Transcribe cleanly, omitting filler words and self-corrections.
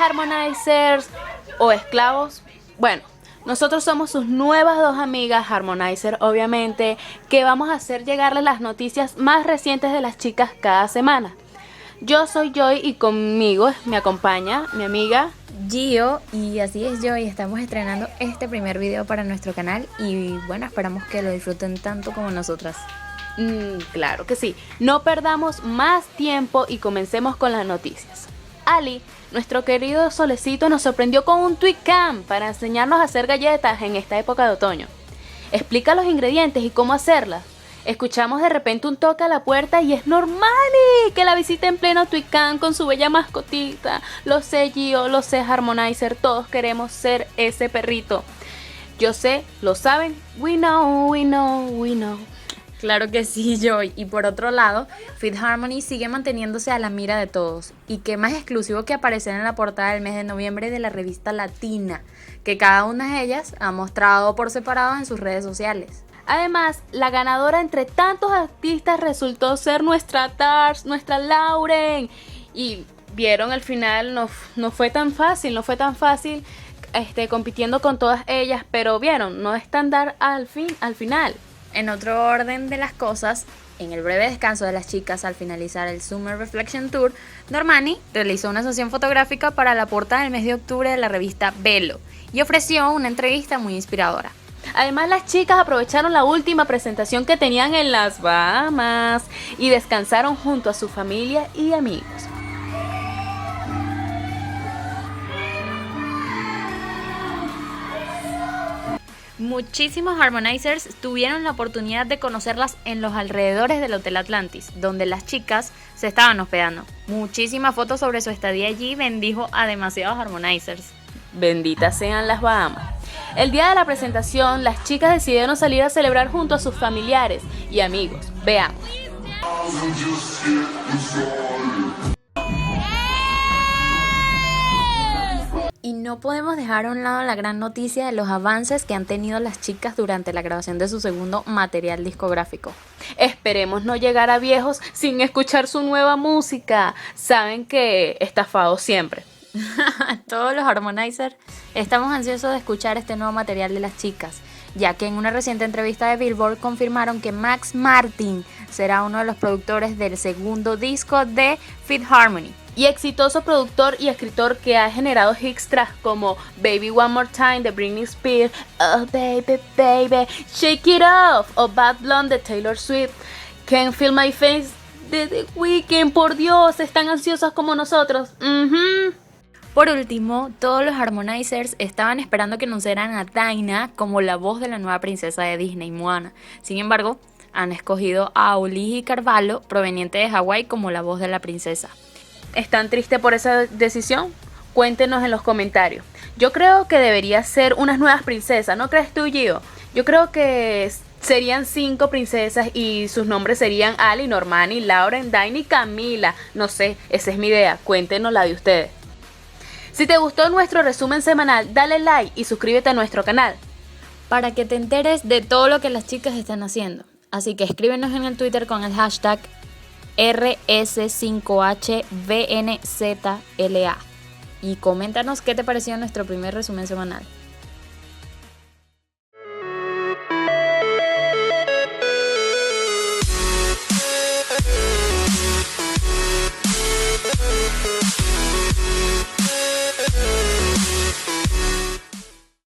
Harmonizers o esclavos. Bueno, nosotros somos sus nuevas dos amigas Harmonizer, obviamente, que vamos a hacer llegarles las noticias más recientes de las chicas cada semana. Yo soy Joy y conmigo me acompaña mi amiga Gio, y así es Joy, estamos estrenando este primer video para nuestro canal y bueno, esperamos que lo disfruten tanto como nosotras. Claro que sí. No perdamos más tiempo y comencemos con las noticias. Ali, nuestro querido solecito, nos sorprendió con un Twitcam para enseñarnos a hacer galletas en esta época de otoño. Explica los ingredientes y cómo hacerlas. Escuchamos de repente un toque a la puerta y es normal que la visite en pleno Twitcam con su bella mascotita. Lo sé Gio, lo sé Harmonizer, todos queremos ser ese perrito. Yo sé, lo saben, we know, we know, we know. Claro que sí, Joy. Y por otro lado, Fit Harmony sigue manteniéndose a la mira de todos. Y qué más exclusivo que aparecer en la portada del mes de noviembre de la revista Latina, que cada una de ellas ha mostrado por separado en sus redes sociales. Además, la ganadora entre tantos artistas resultó ser nuestra Tars, nuestra Lauren. Y vieron el final, no fue tan fácil, compitiendo con todas ellas, pero vieron, no es tan dar al final. En otro orden de las cosas, en el breve descanso de las chicas al finalizar el Summer Reflection Tour, Normani realizó una sesión fotográfica para la portada del mes de octubre de la revista Velo y ofreció una entrevista muy inspiradora. Además, las chicas aprovecharon la última presentación que tenían en las Bahamas y descansaron junto a su familia y amigos. Muchísimos Harmonizers tuvieron la oportunidad de conocerlas en los alrededores del Hotel Atlantis, donde las chicas se estaban hospedando. Muchísimas fotos sobre su estadía allí bendijo a demasiados Harmonizers. Benditas sean las Bahamas. El día de la presentación, las chicas decidieron salir a celebrar junto a sus familiares y amigos. Veamos. Y no podemos dejar a un lado la gran noticia de los avances que han tenido las chicas durante la grabación de su segundo material discográfico. Esperemos no llegar a viejos sin escuchar su nueva música. Saben que estafados siempre. Todos los Harmonizers estamos ansiosos de escuchar este nuevo material de las chicas, ya que en una reciente entrevista de Billboard confirmaron que Max Martin será uno de los productores del segundo disco de Fit Harmony. Y exitoso productor y escritor que ha generado hits tras como Baby One More Time de Britney Spears, Oh Baby Baby, Shake It Off o Bad Blonde de Taylor Swift, Can't Feel My Face de The Weeknd. Por Dios, están ansiosas como nosotros. Por último, todos los Harmonizers estaban esperando que anunciaran a Dinah como la voz de la nueva princesa de Disney, Moana. Sin embargo, han escogido a Ulihi Carvalho, proveniente de Hawái, como la voz de la princesa. ¿Están tristes por esa decisión? Cuéntenos en los comentarios. Yo creo que debería ser unas nuevas princesas, ¿no crees tú, Gio? Yo creo que serían 5 princesas y sus nombres serían Ali, Normani, Lauren, Dinah y Camila. No sé, esa es mi idea. Cuéntenos la de ustedes. Si te gustó nuestro resumen semanal, dale like y suscríbete a nuestro canal para que te enteres de todo lo que las chicas están haciendo. Así que escríbenos en el Twitter con el hashtag RS5HVNZLA y coméntanos qué te pareció nuestro primer resumen semanal.